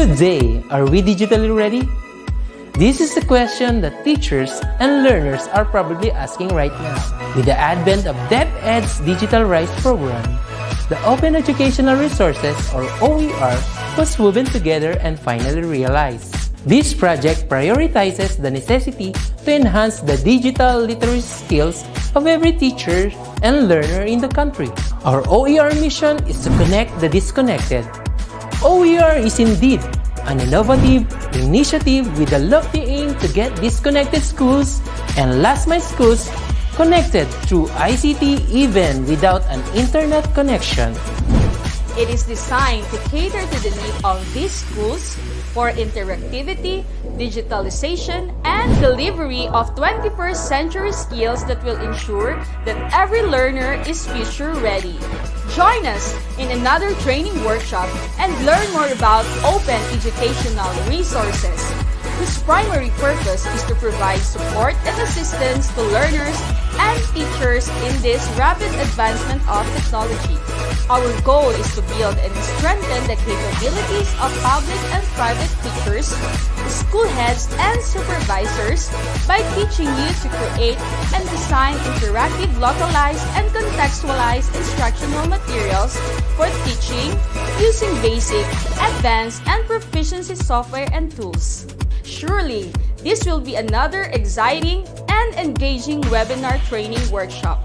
Good day! Are we digitally ready? This is a question that teachers and learners are probably asking right now. With the advent of DepEd's Digital Rise program, the Open Educational Resources, or OER, was woven together and finally realized. This project prioritizes the necessity to enhance the digital literacy skills of every teacher and learner in the country. Our OER mission is to connect the disconnected. OER is indeed an innovative initiative with a lofty aim to get disconnected schools and last-mile schools connected through ICT even without an internet connection. It is designed to cater to the need of these schools for interactivity, digitalization, and delivery of 21st century skills that will ensure that every learner is future ready. Join us in another training workshop and learn more about open educational resources, whose primary purpose is to provide support and assistance to learners and teachers in this rapid advancement of technology. Our goal is to build and strengthen the capabilities of public and private teachers, school heads, and supervisors by teaching you to create and design interactive, localized, and contextualized instructional materials for teaching using basic, advanced, and proficiency software and tools. Surely, this will be another exciting and engaging webinar training workshop.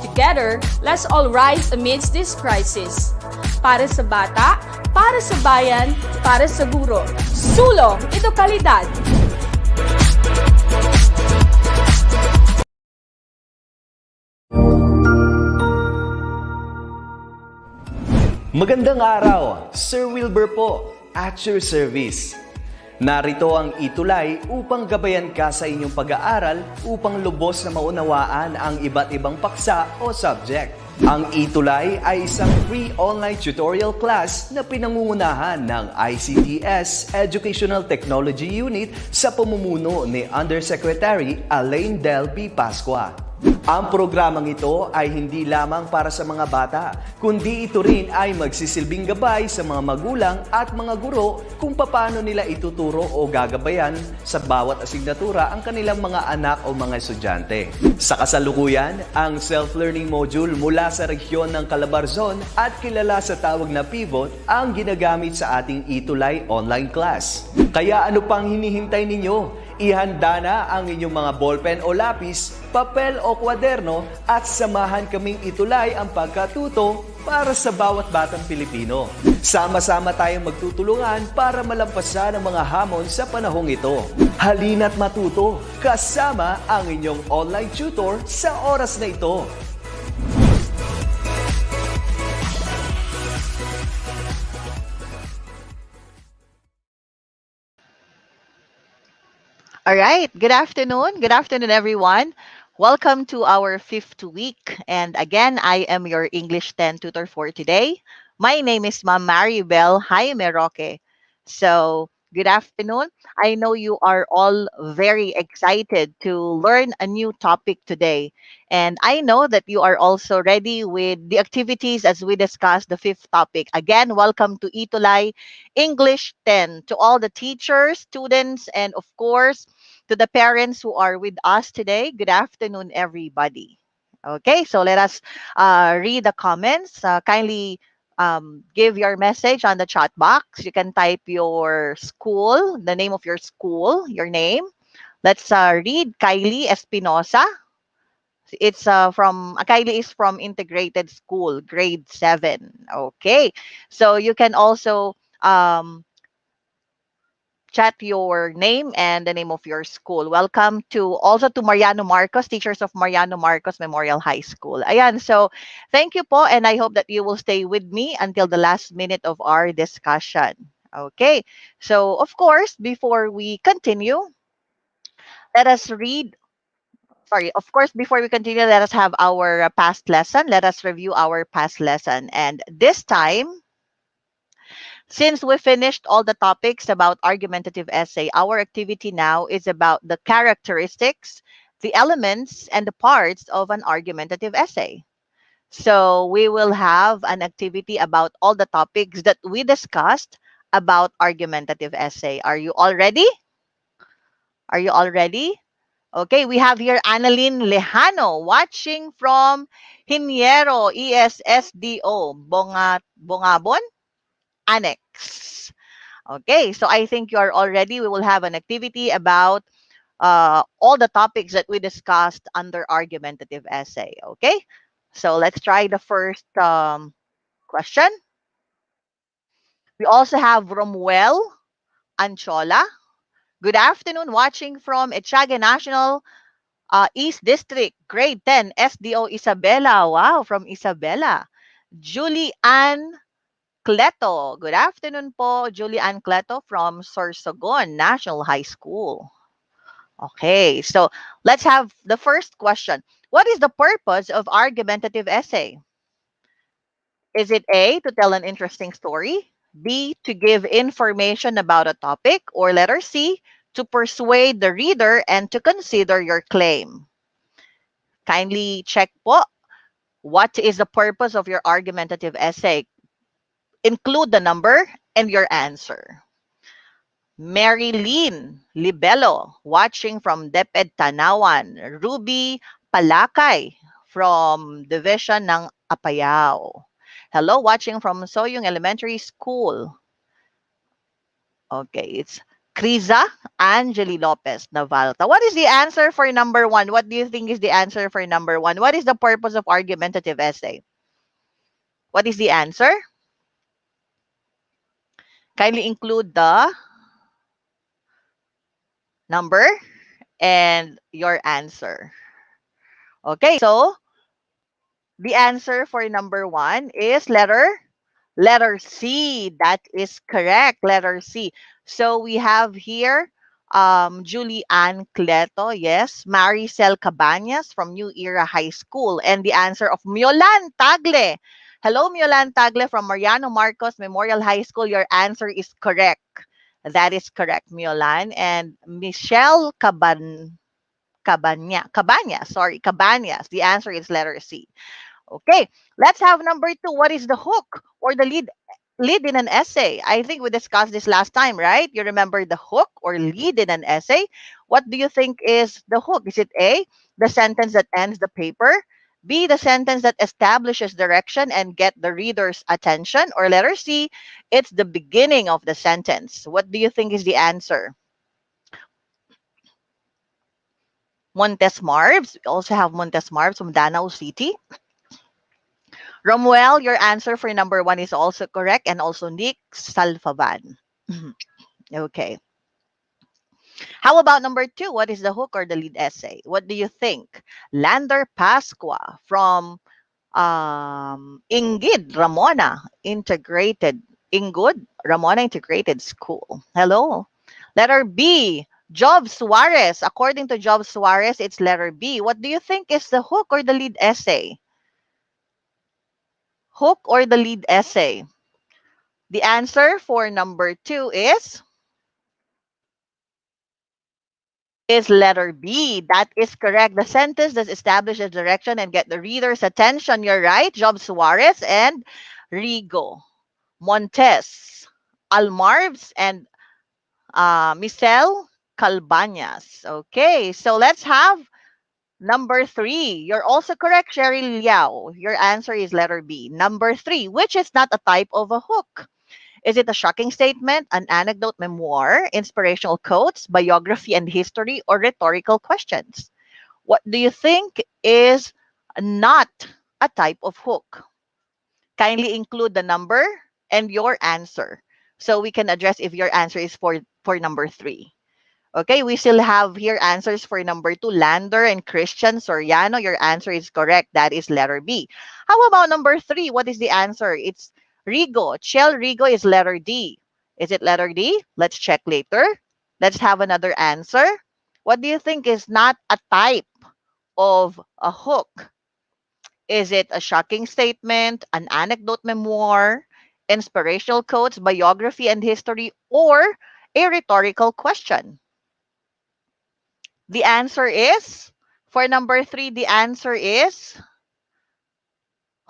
Together, let's all rise amidst this crisis. Para sa bata, para sa bayan, para sa guro. Sulong edukalidad! Magandang araw, Sir Wilbur po, at your service. Narito ang ETUlay upang gabayan ka sa inyong pag-aaral upang lubos na maunawaan ang iba't ibang paksa o subject. Ang ETUlay ay isang free online tutorial class na pinangungunahan ng ICT's Educational Technology Unit sa pamumuno ni Undersecretary Elaine Del B. Pascua. Ang programang ito ay hindi lamang para sa mga bata, kundi ito rin ay magsisilbing gabay sa mga magulang at mga guro kung paano nila ituturo o gagabayan sa bawat asignatura ang kanilang mga anak o mga estudyante. Sa kasalukuyan, ang self-learning module mula sa rehiyon ng Calabarzon at kilala sa tawag na pivot ang ginagamit sa ating ETUlay online class. Kaya ano pang hinihintay ninyo? Ihanda na ang inyong mga ballpen o lapis, papel o kwaderno at samahan kaming itulay ang pagkatuto para sa bawat batang Pilipino. Sama-sama tayong magtutulungan para malampasan ang mga hamon sa panahong ito. Halina't matuto kasama ang inyong online tutor sa oras na ito. All right. Good afternoon. Good afternoon, everyone. Welcome to our 5th week. And again, I am your English 10 tutor for today. My name is Ma'am Maribel Jaime Roque. So, good afternoon. I know you are all very excited to learn a new topic today. And I know that you are also ready with the activities as we discuss the 5th topic. Again, welcome to ETUlay English 10. To all the teachers, students, and of course, to the parents who are with us today. Good afternoon, everybody. Okay, so let us read the comments. Kindly give your message on the chat box. You can type your school, the name of your school, your name. Let's read Kylie Espinosa. It's Kylie is from Integrated School, grade 7. Okay, so you can also chat your name and the name of your school. Welcome to Mariano Marcos, teachers of Mariano Marcos Memorial High School. Ayan, so thank you po, and I hope that you will stay with me until the last minute of our discussion. Okay, so of course, before we continue, let us read. Of course, before we continue, let us have our past lesson. Let us review our past lesson. And this time, since we finished all the topics about argumentative essay, our activity now is about the characteristics, the elements, and the parts of an argumentative essay. So we will have an activity about all the topics that we discussed about argumentative essay. Are you all ready? Are you all ready? Okay, we have here Annalyn Lejano watching from Hiniero ESSDO, Bongabon Annex. Okay, so I think you are all ready. We will have an activity about all the topics that we discussed under argumentative essay. Okay, so let's try the first question. We also have Romuel Anchola. Good afternoon, watching from Etchaga National East District, grade 10, SDO Isabela. Wow, from Isabela. Julie Ann Cleto. Good afternoon po, Julie Ann Cleto from Sorsogon National High School. Okay, so let's have the first question. What is the purpose of argumentative essay? Is it A, to tell an interesting story? B, to give information about a topic? Or letter C, to persuade the reader and to consider your claim? Kindly check po, what is the purpose of your argumentative essay? Include the number and your answer. Mary Lynn Libello, watching from DepEd Tanawan. Ruby Palakay, from Division ng Apayao. Hello, watching from Soyung Elementary School. Okay, it's Criza Angeli Lopez Navalta. What is the answer for number one? What do you think is the answer for number one? What is the purpose of argumentative essay? What is the answer? Kindly include the number and your answer. Okay, so the answer for number one is letter C. That is correct. Letter C. So we have here Julie Ann Cleto, yes, Maricel Cabañas from New Era High School, and the answer of Miolan Tagle. Hello, Miolan Tagle from Mariano Marcos Memorial High School. Your answer is correct. That is correct, Miolan. And Michelle Cabañas. The answer is letter C. Okay, let's have number two. What is the hook or the lead in an essay? I think we discussed this last time, right? You remember the hook or lead in an essay? What do you think is the hook? Is it A, the sentence that ends the paper? B, the sentence that establishes direction and get the reader's attention? Or letter C, it's the beginning of the sentence. What do you think is the answer? Montes Marbs. We also have Montes Marbs from Danau City. Romuel, your answer for number one is also correct, and also Nick Salfavan. Okay. How about number two? What is the hook or the lead essay? What do you think? Lander Pasqua from Ingid Ramona Integrated School. Hello. Letter B, Job Suarez. According to Job Suarez, it's letter B. What do you think is the hook or the lead essay? Hook or the lead essay? The answer for number two is letter B. That is correct. The sentence that establishes direction and get the reader's attention. You're right. Job Suarez and Rigo Montes Almarves and Michelle Calbañas. Okay, so let's have number three. You're also correct, Cheryl Liao. Your answer is letter B. Number three, which is not a type of a hook. Is it a shocking statement, an anecdote, memoir, inspirational quotes, biography and history, or rhetorical questions? What do you think is not a type of hook? Kindly include the number and your answer so we can address if your answer is for number three. Okay, we still have here answers for number two, Lander and Christian Soriano. Your answer is correct. That is letter B. How about number three? What is the answer? It's Rigo. Chel Rigo is letter D. Is it letter D? Let's check later. Let's have another answer. What do you think is not a type of a hook? Is it a shocking statement, an anecdote, memoir, inspirational quotes, biography and history, or a rhetorical question? The answer is, for number three, the answer is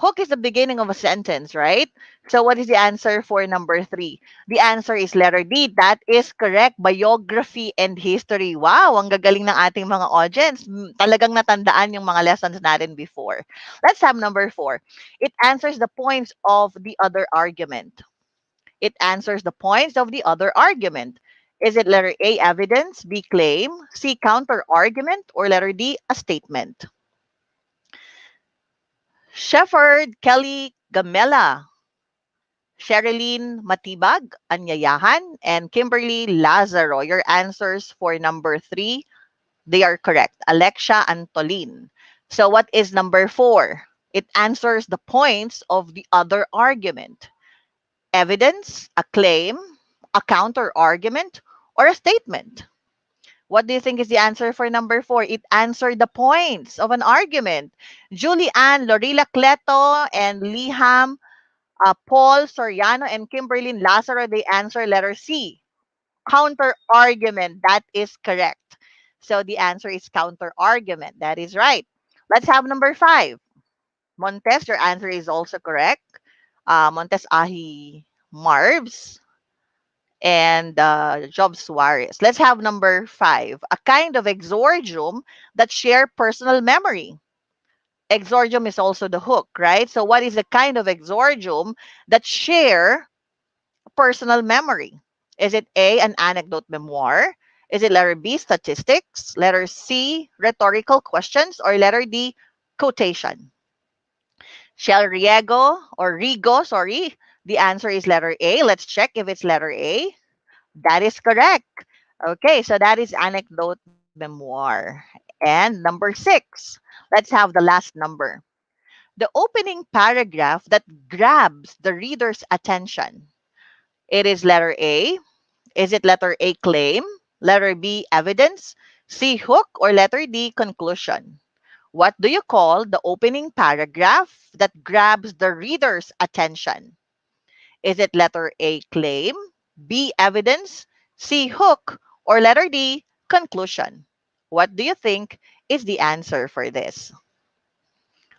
Hook is the beginning of a sentence, right? So what is the answer for number three? The answer is letter D. That is correct. Biography and history. Wow, ang gagaling ng ating mga audience. Talagang natandaan yung mga lessons natin before. Let's have number four. It answers the points of the other argument. It answers the points of the other argument. Is it letter A, evidence, B, claim, C, counter argument, or letter D, a statement? Shefford, Kelly, Gamela, Sherilyn Matibag, Anyayahan, and Kimberly Lazaro. Your answers for number three, they are correct. Alexia Antolin. So what is number four? It answers the points of the other argument. Evidence, a claim, a counter argument, or a statement. What do you think is the answer for number four? It answered the points of an argument. Julie Ann, Lorila Cleto, and Liham, Paul Soriano, and Kimberly Lazaro, they answer letter C. Counter argument. That is correct. So the answer is counter argument. That is right. Let's have number five. Montes, your answer is also correct. Montes Ahi Marvs and Job Suarez. Let's have number five. A kind of exordium that share personal memory. Exordium is also the hook, right? So what is a kind of exordium that share personal memory? Is it A, an anecdote memoir? Is it letter B, statistics? Letter C, rhetorical questions? Or letter D, quotation? Shell Riego or Rigo, sorry. The answer is letter A. Let's check if it's letter A. That is correct. Okay, so that is anecdote memoir. And number six, let's have the last number. The opening paragraph that grabs the reader's attention. It is letter A. Is it letter A, claim? Letter B, evidence? C, hook? Or letter D, conclusion? What do you call the opening paragraph that grabs the reader's attention? Is it letter A, claim? B, evidence? C, hook? Or letter D, conclusion? What do you think is the answer for this?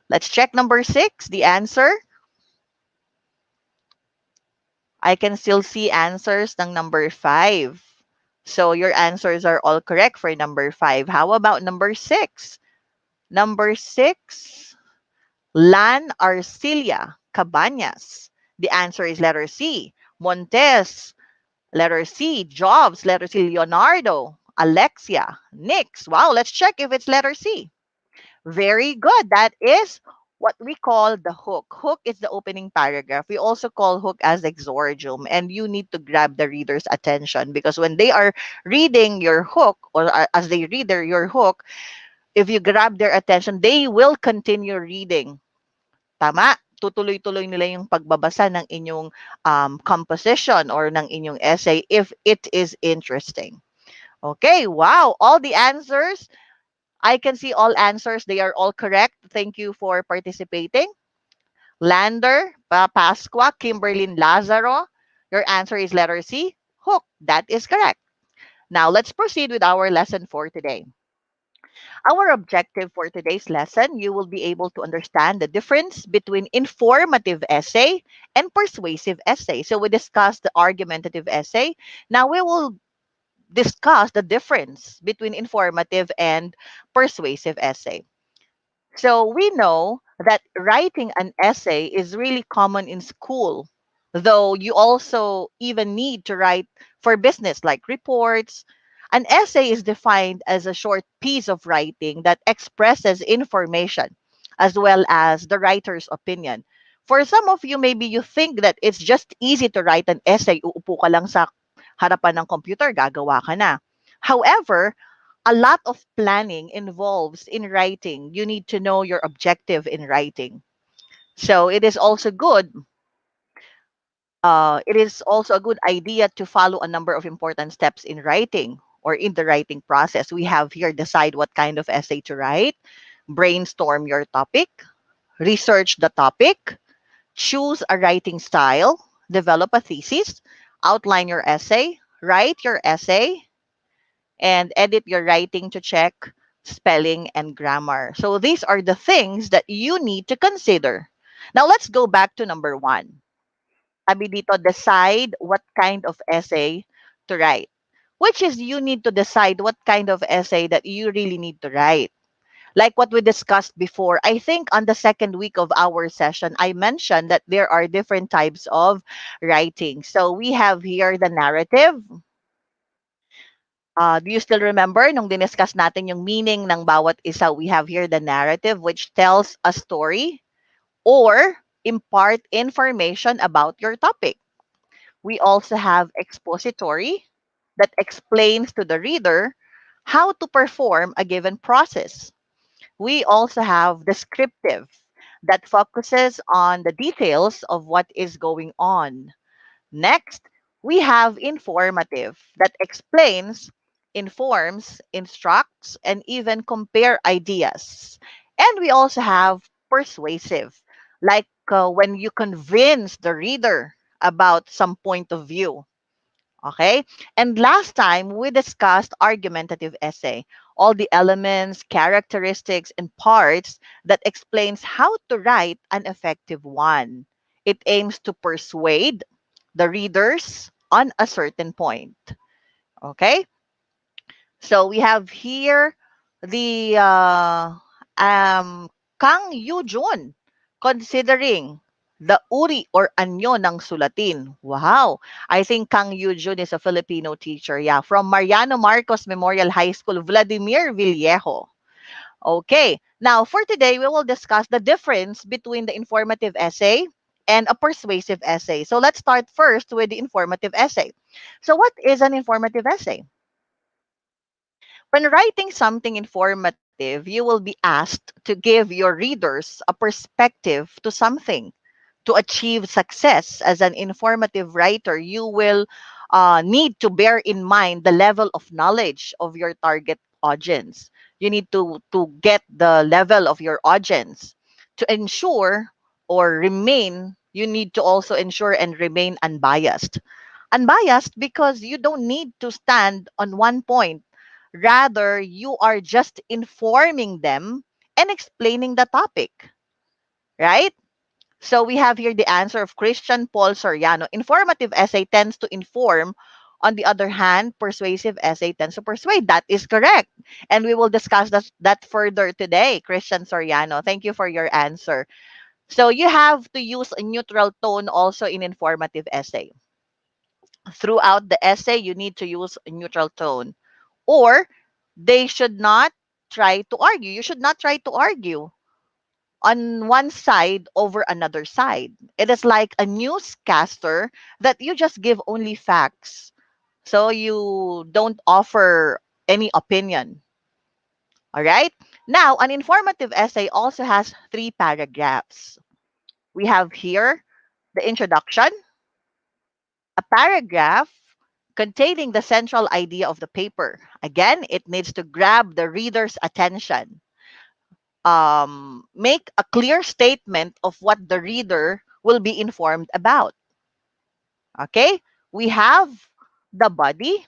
Let's check number six, the answer. I can still see answers ng number five. So your answers are all correct for number five. How about number six? Number six, Lan Arcilia Cabañas. The answer is letter C. Montes, letter C. Jobs, letter C. Leonardo, Alexia, Nix. Wow, let's check if it's letter C. Very good. That is what we call the hook. Hook is the opening paragraph. We also call hook as exordium, and you need to grab the reader's attention because when they are reading your hook or as they read your hook, if you grab their attention, they will continue reading. Tama? Tutuloy-tuloy nila yung pagbabasa ng inyong composition or ng inyong essay if it is interesting. Okay, wow. All the answers, I can see all answers. They are all correct. Thank you for participating. Lander, Pasqua, Kimberlyn Lazaro. Your answer is letter C, hook. That is correct. Now, let's proceed with our lesson for today. Our objective for today's lesson, you will be able to understand the difference between informative essay and persuasive essay. So we discussed the argumentative essay. Now we will discuss the difference between informative and persuasive essay. So we know that writing an essay is really common in school, though you also even need to write for business like reports. An essay is defined as a short piece of writing that expresses information as well as the writer's opinion. For some of you, maybe you think that it's just easy to write an essay. Uupo ka lang sa harapan ng computer, gagawa ka na. However, a lot of planning involves in writing. You need to know your objective in writing. So it is also good. It is also a good idea to follow a number of important steps in writing or in the writing process. We have here decide what kind of essay to write, brainstorm your topic, research the topic, choose a writing style, develop a thesis, outline your essay, write your essay, and edit your writing to check spelling and grammar. So these are the things that you need to consider. Now, let's go back to number one. Sabi dito, decide what kind of essay to write. Which is you need to decide what kind of essay that you really need to write. Like what we discussed before, I think on the second week of our session, I mentioned that there are different types of writing. So we have here the narrative. Do you still remember nung diniscuss natin yung meaning ng bawat isa? We have here the narrative, which tells a story or impart information about your topic. We also have expository that explains to the reader how to perform a given process. We also have descriptive that focuses on the details of what is going on. Next, we have informative that explains, informs, instructs, and even compare ideas. And we also have persuasive, like when you convince the reader about some point of view. Okay? And last time, we discussed argumentative essay, all the elements, characteristics, and parts that explains how to write an effective one. It aims to persuade the readers on a certain point. Okay? So we have here the Kang Yu-jun considering the uri or anyo ng sulatin. Wow. I think Kang Yu-jun is a Filipino teacher. Yeah. From Mariano Marcos Memorial High School, Vladimir Villejo. Okay. Now, for today, we will discuss the difference between the informative essay and a persuasive essay. So let's start first with the informative essay. So what is an informative essay? When writing something informative, you will be asked to give your readers a perspective to something. To achieve success as an informative writer, you will need to bear in mind the level of knowledge of your target audience. You need to get the level of your audience. To ensure or remain, you need to also ensure and remain unbiased. Unbiased because you don't need to stand on one point. Rather, you are just informing them and explaining the topic, right? So we have here the answer of Christian Paul Soriano. Informative essay tends to inform. On the other hand, persuasive essay tends to persuade. That is correct. And we will discuss that further today, Christian Soriano. Thank you for your answer. So you have to use a neutral tone also in informative essay. Throughout the essay, you need to use a neutral tone. Or they should not try to argue. You should not try to argue on one side over another side. It is like a newscaster that you just give only facts. So you don't offer any opinion. All right? Now, an informative essay also has three paragraphs. We have here the introduction, a paragraph containing the central idea of the paper. Again, it needs to grab the reader's attention. Make a clear statement of what the reader will be informed about. Okay? We have the body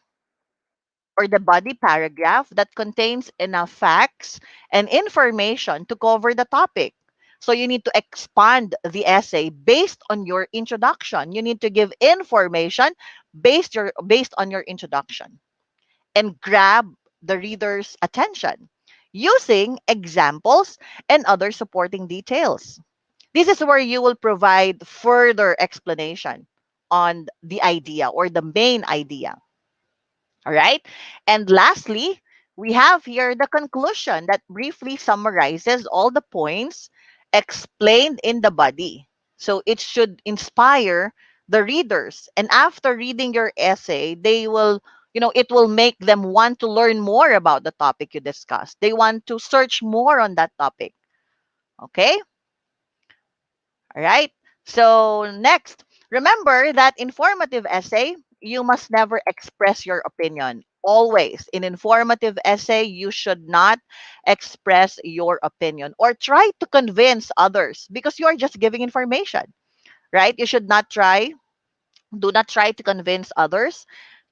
or the body paragraph that contains enough facts and information to cover the topic. So you need to expand the essay based on your introduction. You need to give information based on your introduction and grab the reader's attention using examples and other supporting details. This is where you will provide further explanation on the idea or the main idea. All right. And lastly, we have here the conclusion that briefly summarizes all the points explained in the body. So it should inspire the readers. And after reading your essay, they will, it will make them want to learn more about the topic you discussed. They want to search more on that topic. Okay. All right. So next, remember that informative essay, you must never express your opinion. Always in informative essay, you should not express your opinion or try to convince others because you are just giving information, right? You should not try, do not try to convince others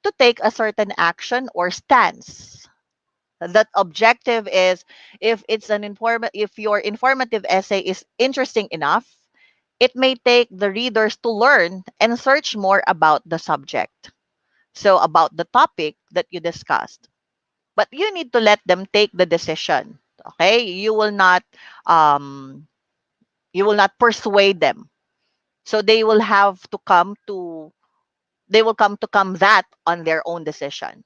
to take a certain action or stance. That objective is if it's if your informative essay is interesting enough, It may take the readers to learn and search more about the subject. So about the topic that you discussed. But you need to let them take the decision. Okay? Um you will not persuade them. So they will come that on their own decision.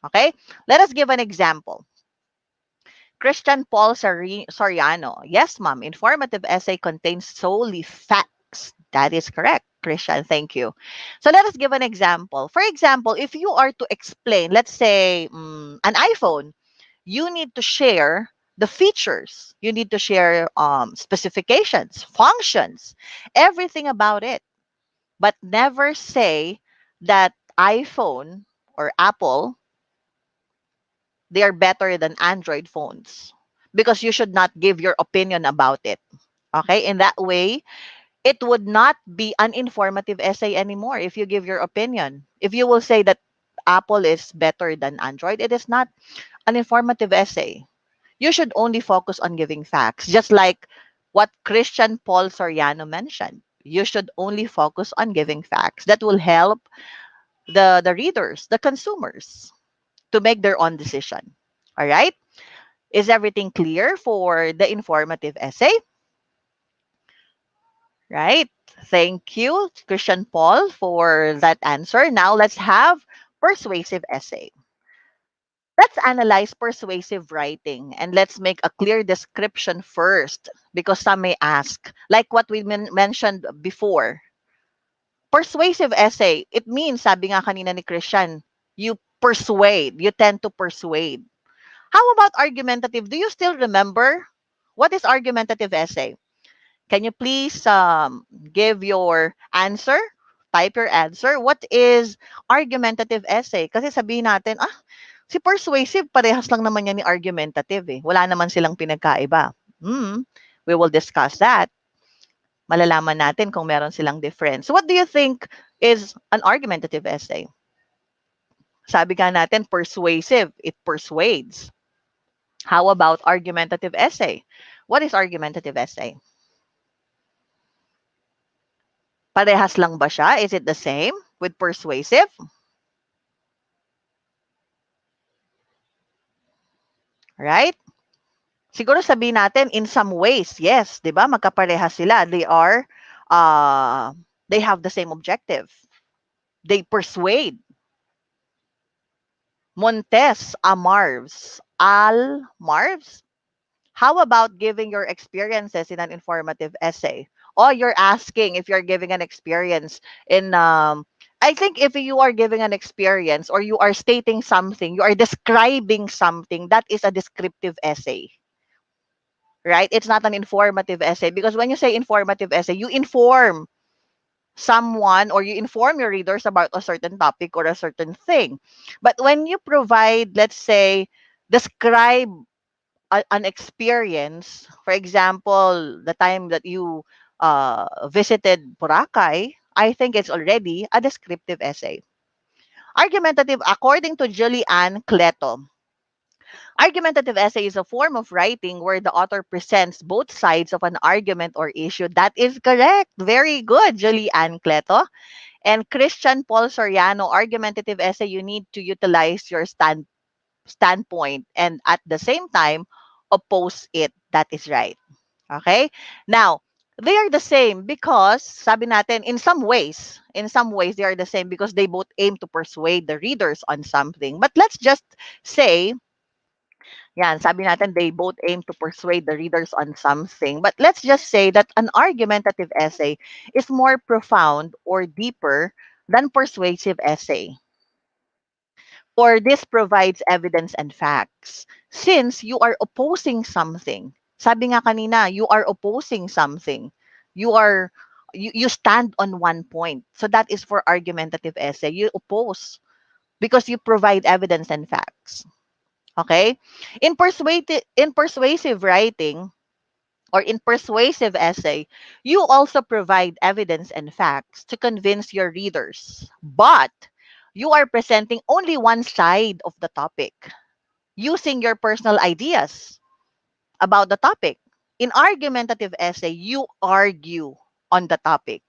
Okay? Let us give an example. Christian Paul Soriano. Yes, ma'am. Informative essay contains solely facts. That is correct. Christian, thank you. So let us give an example. For example, if you are to explain, let's say, an iPhone, you need to share the features. You need to share specifications, functions, everything about it. But never say that iPhone or Apple, they are better than Android phones, because you should not give your opinion about it. Okay? In that way, it would not be an informative essay anymore if you give your opinion. If you will say that Apple is better than Android, it is not an informative essay. You should only focus on giving facts, just like what Christian Paul Soriano mentioned. You should only focus on giving facts. That will help the readers, the consumers, to make their own decision. All right? Is everything clear for the informative essay? Right? Thank you, Christian Paul, for that answer. Now let's have persuasive essay. Let's analyze persuasive writing and let's make a clear description first, because some may ask, like what we mentioned before. Persuasive essay, it means, sabi nga kanina ni Christian, you tend to persuade. How about argumentative? Do you still remember? What is argumentative essay? Can you please give your answer? Type your answer. What is argumentative essay? Kasi sabihin natin, si persuasive, parehas lang naman yan ni argumentative eh. Wala naman silang pinagkaiba. We will discuss that. Malalaman natin kung meron silang difference. What do you think is an argumentative essay? Sabi nga natin, persuasive. It persuades. How about argumentative essay? What is argumentative essay? Parehas lang ba siya? Is it the same with persuasive? Right? Siguro sabihin natin in some ways, yes, 'di ba? Magkaparehas sila. They have the same objective. They persuade. Montes Amarvs. Al Marvs? How about giving your experiences in an informative essay? Or you're asking if you're giving an experience in I think if you are giving an experience or you are stating something, you are describing something, that is a descriptive essay. Right? It's not an informative essay, because when you say informative essay, you inform someone or you inform your readers about a certain topic or a certain thing. But when you provide, let's say, describe an experience, for example, the time that you visited Boracay, I think it's already a descriptive essay. Argumentative, according to Julianne Cleto, argumentative essay is a form of writing where the author presents both sides of an argument or issue. That is correct. Very good, Julianne Cleto. And Christian Paul Soriano, argumentative essay, you need to utilize your standpoint and at the same time oppose it. That is right. Okay? Now, they are the same because sabi natin in some ways they are the same because they both aim to persuade the readers on something. But let's just say, yan, sabi natin they both aim to persuade the readers on something. But let's just say that an argumentative essay is more profound or deeper than persuasive essay. Or this provides evidence and facts. Since you are opposing something, sabi nga kanina, you are opposing something. You are you stand on one point. So that is for argumentative essay. You oppose because you provide evidence and facts. Okay? In persuasive writing or in persuasive essay, you also provide evidence and facts to convince your readers. But you are presenting only one side of the topic using your personal ideas about the topic. In argumentative essay, you argue on the topic.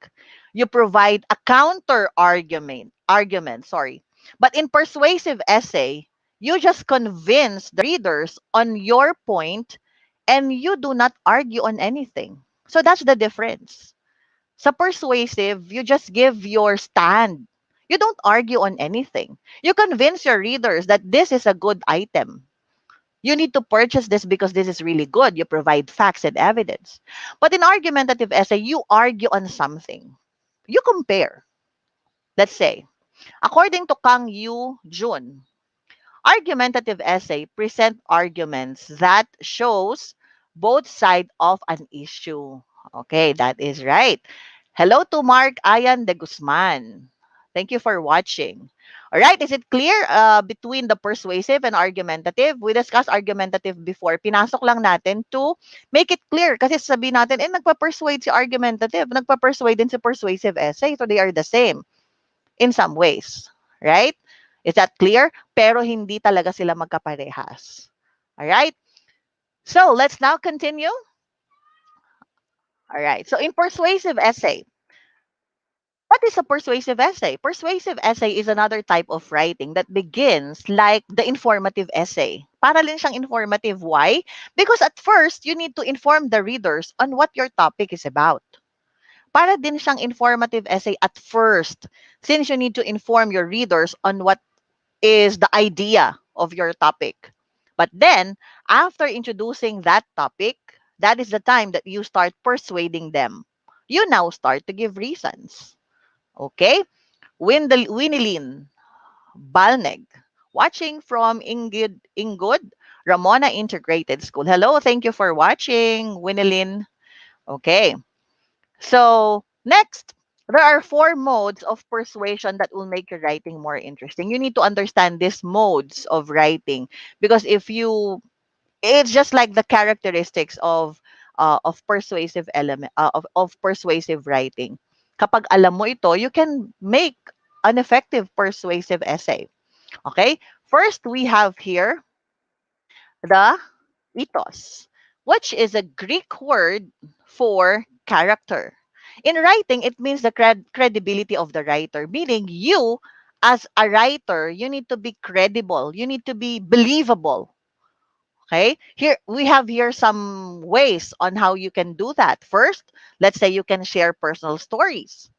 You provide a counter argument, sorry. But in persuasive essay, you just convince the readers on your point and you do not argue on anything. So that's the difference. Sa persuasive, you just give your stand. You don't argue on anything. You convince your readers that this is a good item. You need to purchase this because this is really good. You provide facts and evidence. But in argumentative essay, you argue on something. You compare. Let's say, according to Kang Yu Jun, argumentative essay present arguments that shows both side of an issue. Okay, that is right. Hello to Mark Ayan de Guzman. Thank you for watching. All right, is it clear between the persuasive and argumentative? We discussed argumentative before. Pinasok lang natin to make it clear. Kasi sabihin natin, nagpa-persuade si argumentative, nagpa-persuade din si persuasive essay. So they are the same in some ways. Right? Is that clear? Pero hindi talaga sila magkaparehas. All right? So let's now continue. All right. So in persuasive essay, what is a persuasive essay? Persuasive essay is another type of writing that begins like the informative essay. Para lang siyang informative. Why? Because at first, you need to inform the readers on what your topic is about. Para din siyang informative essay at first, since you need to inform your readers on what is the idea of your topic. But then, after introducing that topic, that is the time that you start persuading them. You now start to give reasons. Okay? Winilyn Balneg, watching from Ingud Ramona Integrated School. Hello, thank you for watching, Winilyn. Okay. So, next, there are 4 modes of persuasion that will make your writing more interesting. You need to understand these modes of writing because if you, it's just like the characteristics of persuasive element of persuasive writing. Kapag alam mo ito, you can make an effective persuasive essay. Okay? First, we have here the ethos, which is a Greek word for character. In writing, it means the credibility of the writer, meaning you, as a writer, you need to be credible, you need to be believable. Okay, here we have here some ways on how you can do that. First, let's say you can share personal stories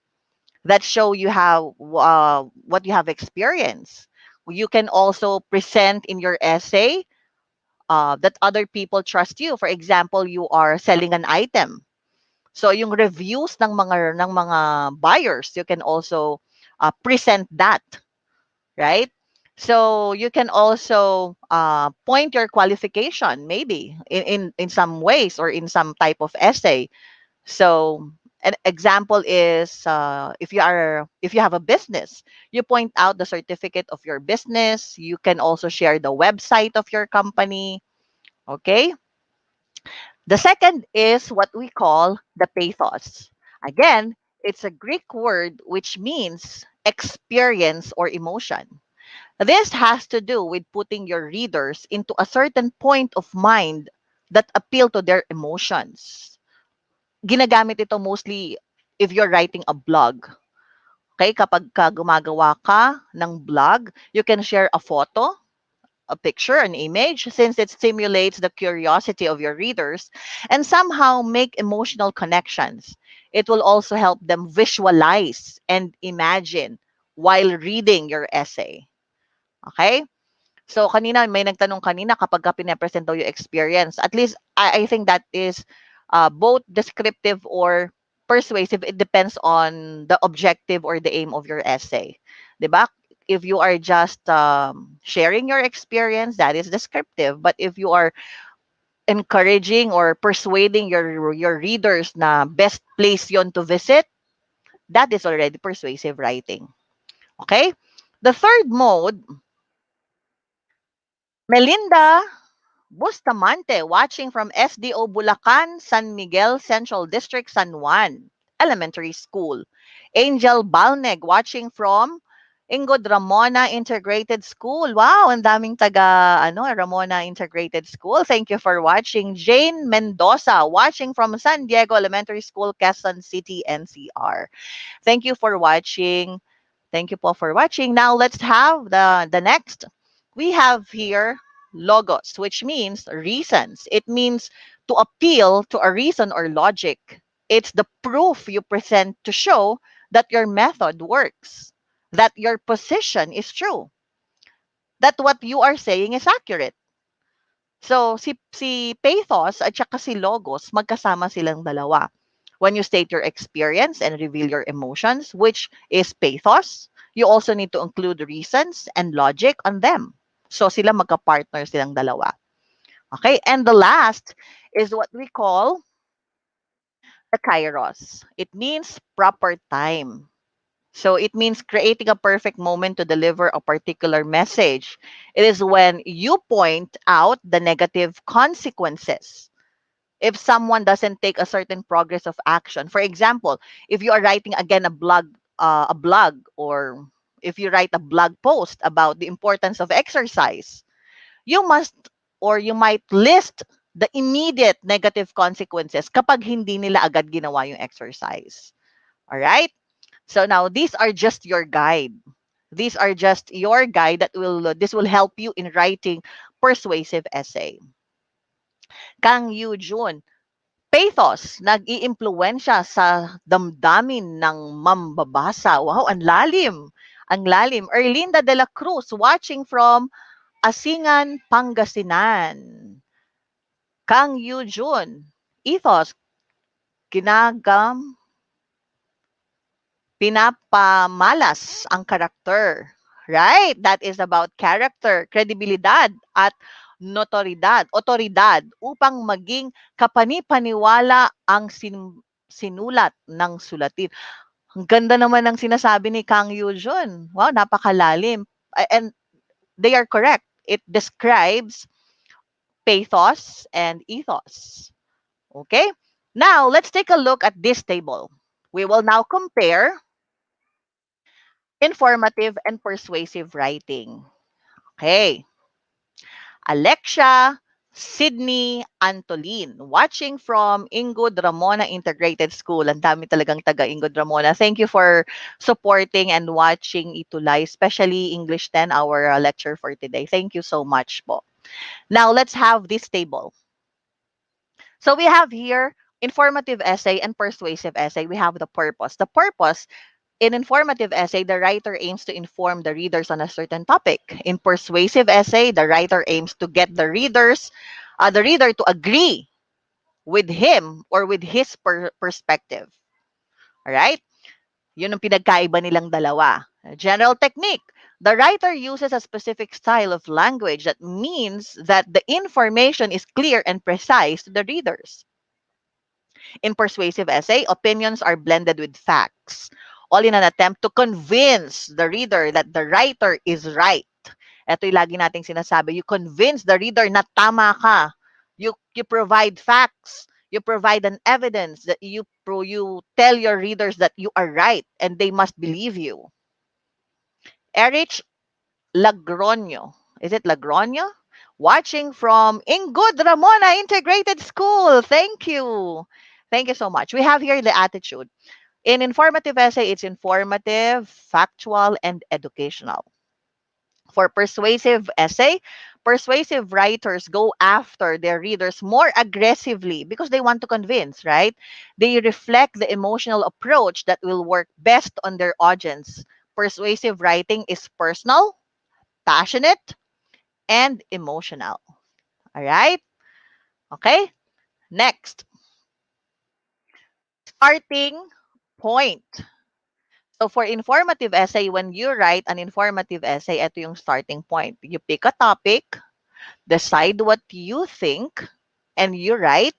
that show you how what you have experienced. You can also present in your essay that other people trust you. For example, you are selling an item. So yung reviews ng mga buyers, you can also present that, right? So you can also point your qualification maybe in some ways or in some type of essay. So an example is if you have a business, you point out the certificate of your business. You can also share the website of your company. Okay. The second is what we call the pathos. Again, it's a Greek word which means experience or emotion. This has to do with putting your readers into a certain point of mind that appeal to their emotions. Ginagamit ito mostly if you're writing a blog. Okay, kapag gumagawa ka ng blog, you can share a photo, a picture, an image, since it stimulates the curiosity of your readers and somehow make emotional connections. It will also help them visualize and imagine while reading your essay. Okay? So kanina may nagtanong kanina kapag ka pinapresent daw yung experience. At least I think that is both descriptive or persuasive. It depends on the objective or the aim of your essay. 'Di ba? If you are just sharing your experience, that is descriptive. But if you are encouraging or persuading your readers na best place yon to visit, that is already persuasive writing. Okay? The third mode, Melinda Bustamante, watching from SDO Bulacan, San Miguel Central District, San Juan Elementary School. Angel Balneg, watching from Ingod Ramona Integrated School. Wow, ang daming taga Ramona Integrated School. Thank you for watching. Jane Mendoza watching from San Diego Elementary School, Quezon City, NCR. Thank you for watching. Thank you po for watching. Now let's have the next. We have here logos, which means reasons. It means to appeal to a reason or logic. It's the proof you present to show that your method works, that your position is true, that what you are saying is accurate. So si pathos at saka si logos, magkasama silang dalawa. When you state your experience and reveal your emotions, which is pathos, you also need to include reasons and logic on them. So sila magka-partner silang dalawa. Okay, and the last is what we call the kairos. It means proper time. So it means creating a perfect moment to deliver a particular message. It is when you point out the negative consequences if someone doesn't take a certain progress of action. For example, if you are writing again a blog, or if you write a blog post about the importance of exercise, you must or you might list the immediate negative consequences kapag hindi nila agad ginawa yung exercise. All right? So now these are just your guide. These are just your guide that will help you in writing persuasive essay. Kang Yu Jun, pathos, nag-iimpluwensya sa damdamin ng mambabasa. Wow, ang lalim. Ang lalim. Erlinda de la Cruz, watching from Asingan, Pangasinan. Kang Yu Jun, ethos, ginagam, pinapamalas ang karakter. Right? That is about character, kredibilidad, at otoridad upang maging kapanipaniwala ang sinulat ng sulatin. Ang ganda naman ng sinasabi ni Kang Yujun. Wow, napakalalim. And they are correct. It describes pathos and ethos. Okay? Now, let's take a look at this table. We will now compare informative and persuasive writing. Okay. Alexia, Sydney, Antolin, watching from Ingod Ramona Integrated School. Ang dami talagang taga Ingod Ramona. Thank you for supporting and watching ETUlay, especially English 10, our lecture for today. Thank you so much po. Now, let's have this table. So we have here informative essay and persuasive essay. We have the purpose. The purpose, in informative essay, the writer aims to inform the readers on a certain topic. In persuasive essay, the writer aims to get the reader to agree with him or with his perspective. All right? Yun ang pinagkaiba nilang dalawa. General technique. The writer uses a specific style of language that means that the information is clear and precise to the readers. In persuasive essay, opinions are blended with facts, all in an attempt to convince the reader that the writer is right. Ito yung lagi nating sinasabi. You convince the reader na tama ka. You provide facts. You provide an evidence that you tell your readers that you are right and they must believe you. Erich Lagronio. Is it Lagronio? Watching from Ingod Ramona Integrated School. Thank you. Thank you so much. We have here the attitude. In informative essay, it's informative, factual, and educational. For persuasive essay, persuasive writers go after their readers more aggressively because they want to convince, right? They reflect the emotional approach that will work best on their audience. Persuasive writing is personal, passionate, and emotional. All right? Okay? Next, starting point. So for informative essay, when you write an informative essay, ito yung starting point. You pick a topic, decide what you think, and you write,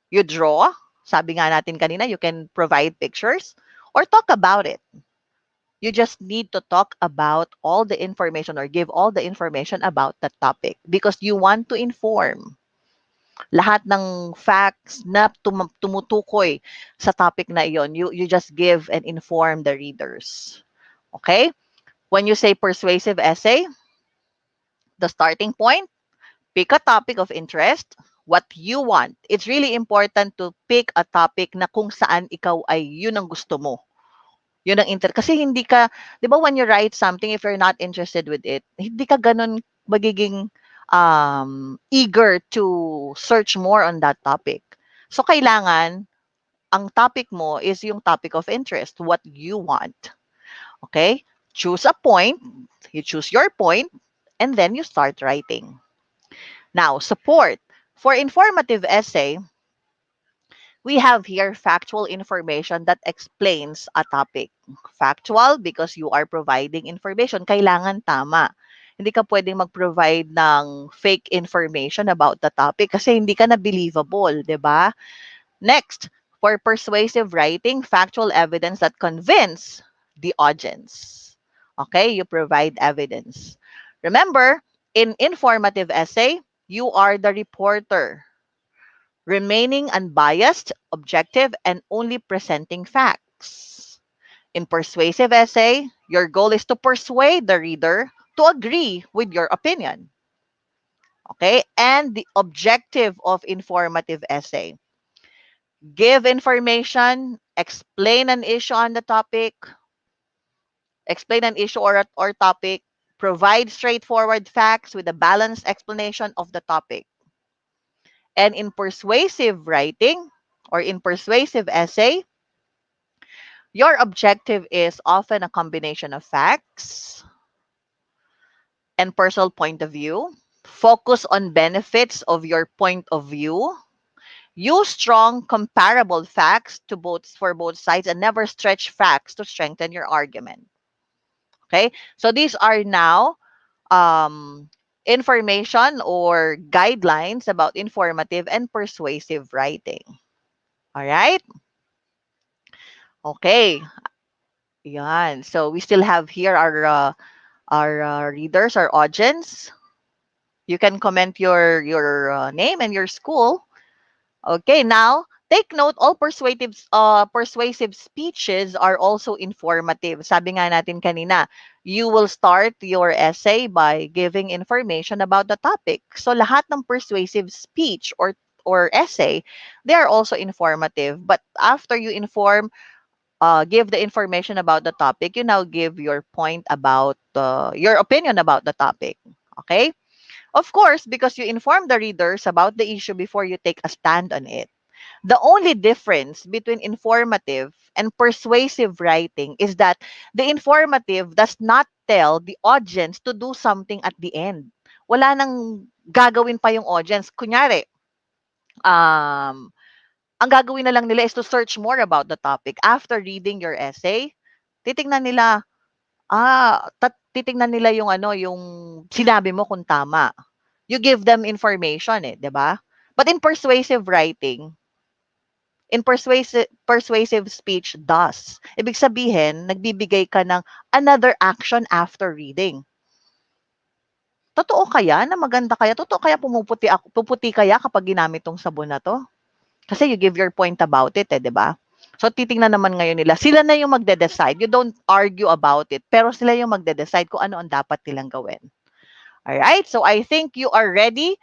you draw. Sabi nga natin kanina, you can provide pictures or talk about it. You just need to talk about all the information or give all the information about the topic because you want to inform. Lahat ng facts na tumutukoy sa topic na iyon, you just give and inform the readers. Okay? When you say persuasive essay, the starting point, pick a topic of interest, what you want. It's really important to pick a topic na kung saan ikaw ay yun ang gusto mo. Yun ang kasi hindi ka, 'di ba when you write something if you're not interested with it, hindi ka ganun magiging eager to search more on that topic. So kailangan ang topic mo is yung topic of interest, what you want. Okay? Choose a point, you choose your point, and then you start writing. Now, support. For informative essay, we have here factual information that explains a topic. Factual because you are providing information. Kailangan tama. Hindi ka pwedeng mag-provide ng fake information about the topic kasi hindi ka na believable, di ba? Next, for persuasive writing, factual evidence that convince the audience. Okay, you provide evidence. Remember, in informative essay, you are the reporter, remaining unbiased, objective, and only presenting facts. In persuasive essay, your goal is to persuade the reader to agree with your opinion. Okay? And the objective of informative essay, give information, explain an issue on the topic, explain an issue or topic, provide straightforward facts with a balanced explanation of the topic. And in persuasive writing or in persuasive essay, your objective is often a combination of facts and personal point of view. Focus on benefits of your point of view. Use strong comparable facts to both for both sides and never stretch facts to strengthen your argument. Okay? So these are now information or guidelines about informative and persuasive writing. All right? Okay. Yan. So we still have here our readers, our audience. You can comment your name and your school. Okay, now take note, all persuasive speeches are also informative. Sabi nga natin kanina, you will start your essay by giving information about the topic. So lahat ng persuasive speech or essay, they are also informative. But after you give the information about the topic, you now give your point about your opinion about the topic. Okay? Of course, because you inform the readers about the issue before you take a stand on it. The only difference between informative and persuasive writing is that the informative does not tell the audience to do something at the end. Wala nang gagawin pa yung audience. Kunyari, um, ang gagawin na lang nila is to search more about the topic. After reading your essay, titingnan nila, titingnan nila yung yung sinabi mo kung tama. You give them information, 'di ba? But in persuasive writing, in persuasive speech does. Ibig sabihin, nagbibigay ka ng another action after reading. Totoo kaya na maganda kaya? Totoo kaya pumuputi kaya kapag ginamit tong sabon na to? Kasi you give your point about it, 'di ba? So titingnan naman ngayon nila. Sila na yung magde-decide. You don't argue about it, pero sila yung magde-decide kung ano ang dapat nilang gawin. All right? So I think you are ready.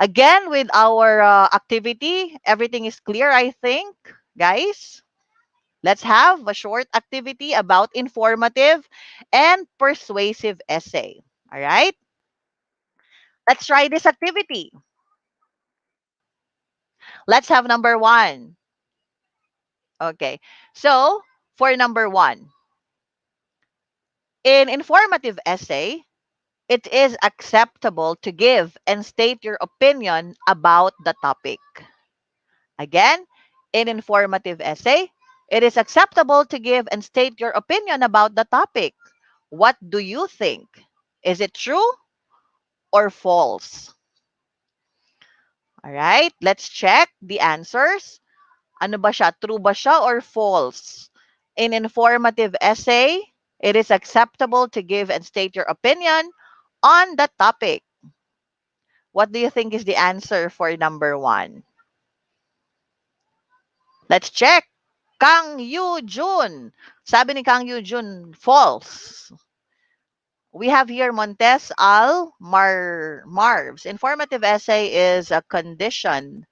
Again, with our activity, everything is clear, I think. Guys, let's have a short activity about informative and persuasive essay. All right? Let's try this activity. Let's have number 1. Okay. So, for number 1, in informative essay, it is acceptable to give and state your opinion about the topic. Again, in informative essay, it is acceptable to give and state your opinion about the topic. What do you think? Is it true or false? All right, let's check the answers. Ano ba siya? True ba siya or false? In informative essay, it is acceptable to give and state your opinion on the topic. What do you think is the answer for number 1? Let's check. Kang Yu Jun. Sabi ni Kang Yu Jun, false. We have here Montes Al Marv's. Informative essay is a condition.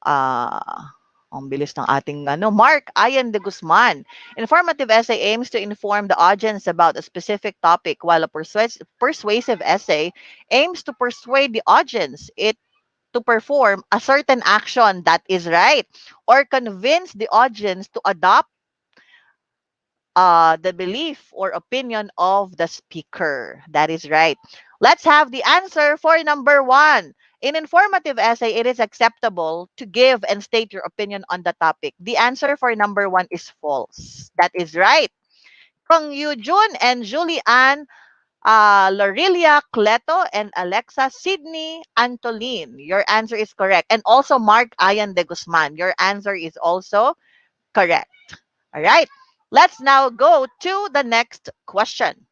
Ang bilis ng ating Mark Ian de Guzman. Informative essay aims to inform the audience about a specific topic, while a persuasive essay aims to persuade the audience it to perform a certain action that is right or convince the audience to adopt the belief or opinion of the speaker. That is right. Let's have the answer for number 1. In informative essay, it is acceptable to give and state your opinion on the topic. The answer for number 1 is false. That is right. Kung Jun and Julianne, Lorelia Cleto, and Alexa Sydney Antolin. Your answer is correct. And also Mark Ian de Guzman. Your answer is also correct. All right. Let's now go to the next question.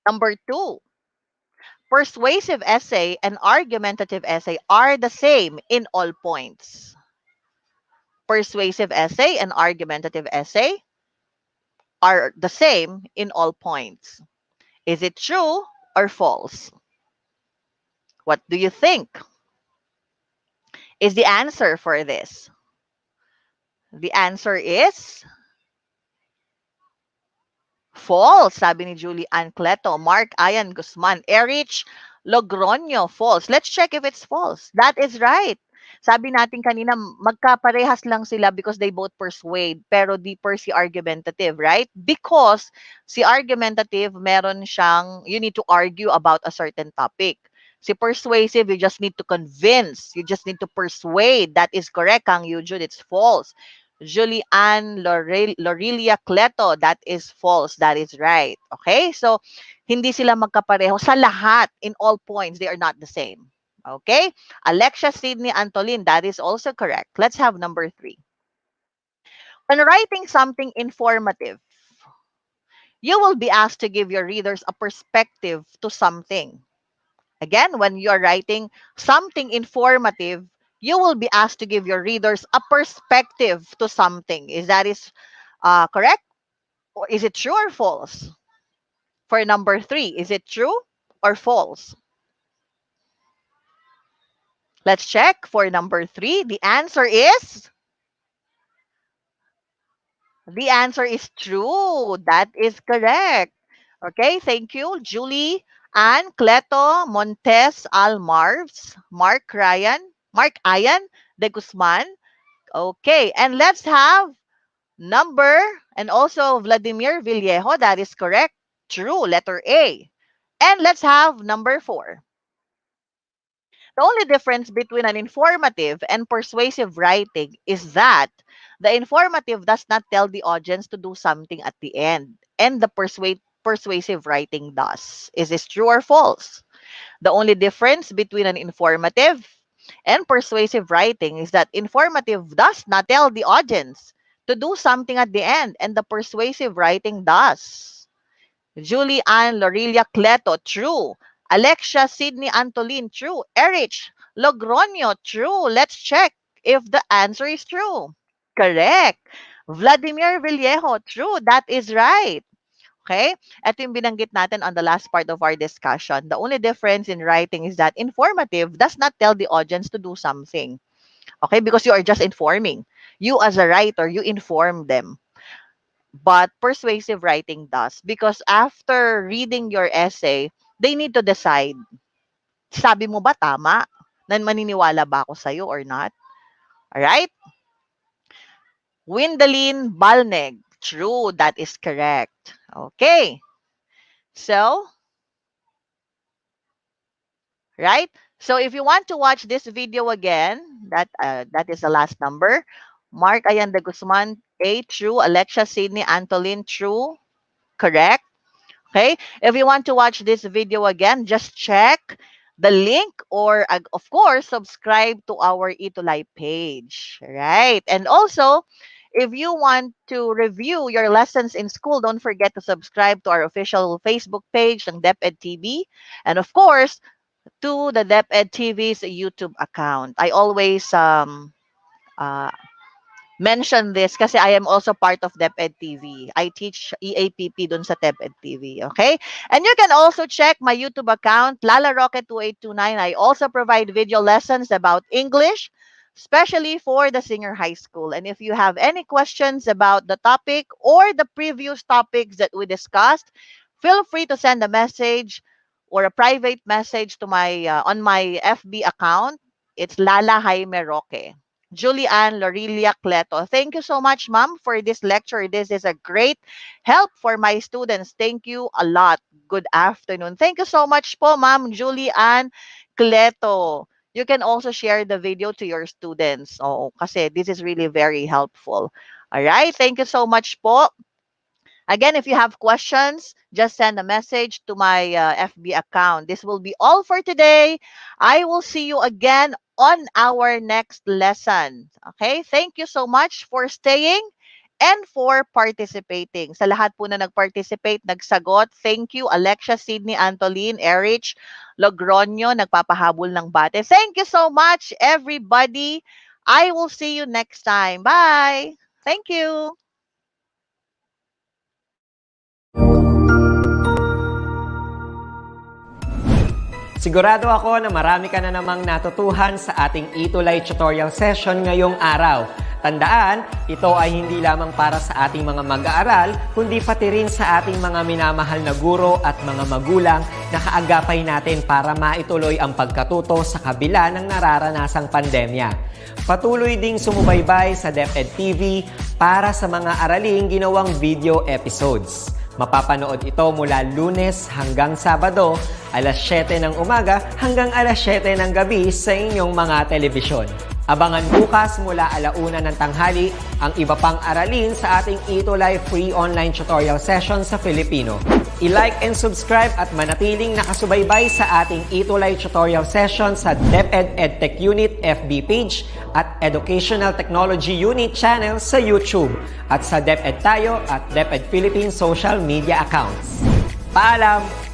Number 2. Persuasive essay and argumentative essay are the same in all points. Persuasive essay and argumentative essay are the same in all points. Is it true or false? What do you think is the answer for this? The answer is false, sabi ni Julie Ann Cleto. Mark Ian Guzman. Erich Logroño, false. Let's check if it's false. That is right. Sabi natin kanina, magkaparehas lang sila because they both persuade, pero deeper si argumentative, right? Because si argumentative, meron siyang, you need to argue about a certain topic. Si persuasive, you just need to convince. You just need to persuade. That is correct, Kang Yujun. It's false. Julianne Lorelia Cleto, that is false. That is right. Okay? So, hindi sila magkapareho sa lahat. In all points, they are not the same. Okay? Alexia Sydney Antolin, that is also correct. Let's have number 3. When writing something informative, you will be asked to give your readers a perspective to something. Again, when you are writing something informative, you will be asked to give your readers a perspective to something. Is that correct? Or is it true or false? For number 3, is it true or false? Let's check for number 3. The answer is true. That is correct. Okay, thank you. Julie Ann Cleto Montes Almarves, Mark Ian de Guzman. Okay, and let's have number, and also Vladimir Villejo. That is correct. True, letter A. And let's have number 4. The only difference between an informative and persuasive writing is that the informative does not tell the audience to do something at the end, and the persuasive writing does. Is this true or false? The only difference between an informative and persuasive writing is that informative does not tell the audience to do something at the end, and the persuasive writing does. Julie Ann Lorelia Cleto, true. Alexia Sydney Antolin, true. Erich Logroño, true. Let's check if the answer is true. Correct. Vladimir Villejo, true. That is right. Okay? Ito yung binanggit natin on the last part of our discussion. The only difference in writing is that informative does not tell the audience to do something. Okay? Because you are just informing. You as a writer, you inform them. But persuasive writing does. Because after reading your essay, they need to decide, sabi mo ba tama? Maniniwala ba ako sa'yo or not? Alright? Windalin Balneg. True, that is correct. Okay. So, right? So if you want to watch this video again, that is the last number. Mark Ayan de Guzman, A, true. Alexia Sydney Antolin, true. Correct. Okay. If you want to watch this video again, just check the link or, of course, subscribe to our ETUlay page. Right. And also, if you want to review your lessons in school, don't forget to subscribe to our official Facebook page ng DepEd TV. And of course, to the DepEd TV's YouTube account. I always mention this kasi I am also part of DepEd TV. I teach EAPP dun sa DepEd TV, okay? And you can also check my YouTube account, Lala Rocket 2829. I also provide video lessons about English, especially for the senior high school. And if you have any questions about the topic or the previous topics that we discussed, feel free to send a message or a private message to my on my FB account. It's Lala Jaime Roque. Julianne Lorilia Cleto. Thank you so much, ma'am, for this lecture. This is a great help for my students. Thank you a lot. Good afternoon. Thank you so much po, ma'am Julianne Cleto. You can also share the video to your students. Oh, kasi this is really very helpful. All right. Thank you so much po. Again, if you have questions, just send a message to my FB account. This will be all for today. I will see you again on our next lesson. Okay? Thank you so much for staying and for participating. Sa lahat po na nag-participate, nagsagot, thank you. Alexia, Sydney, Antoline, Erich, Logronio, nagpapahabol ng bate. Thank you so much, everybody. I will see you next time. Bye! Thank you! Sigurado ako na marami ka na namang natutuhan sa ating ETUlay tutorial session ngayong araw. Tandaan, ito ay hindi lamang para sa ating mga mag-aaral, kundi pati rin sa ating mga minamahal na guro at mga magulang na kaagapay natin para maituloy ang pagkatuto sa kabila ng nararanasang pandemya. Patuloy ding sumubaybay sa DepEd TV para sa mga araling ginawang video episodes. Mapapanood ito mula Lunes hanggang Sabado, alas 7 ng umaga hanggang alas 7 ng gabi sa inyong mga telebisyon. Abangan bukas mula 1:00 ng tanghali ang iba pang aralin sa ating ETUlay free online tutorial session sa Filipino. I-like and subscribe at manatiling nakasubaybay sa ating ETUlay tutorial session sa DepEd Edtech Unit FB page at Educational Technology Unit channel sa YouTube at sa DepEd Tayo at DepEd Philippines social media accounts. Paalam!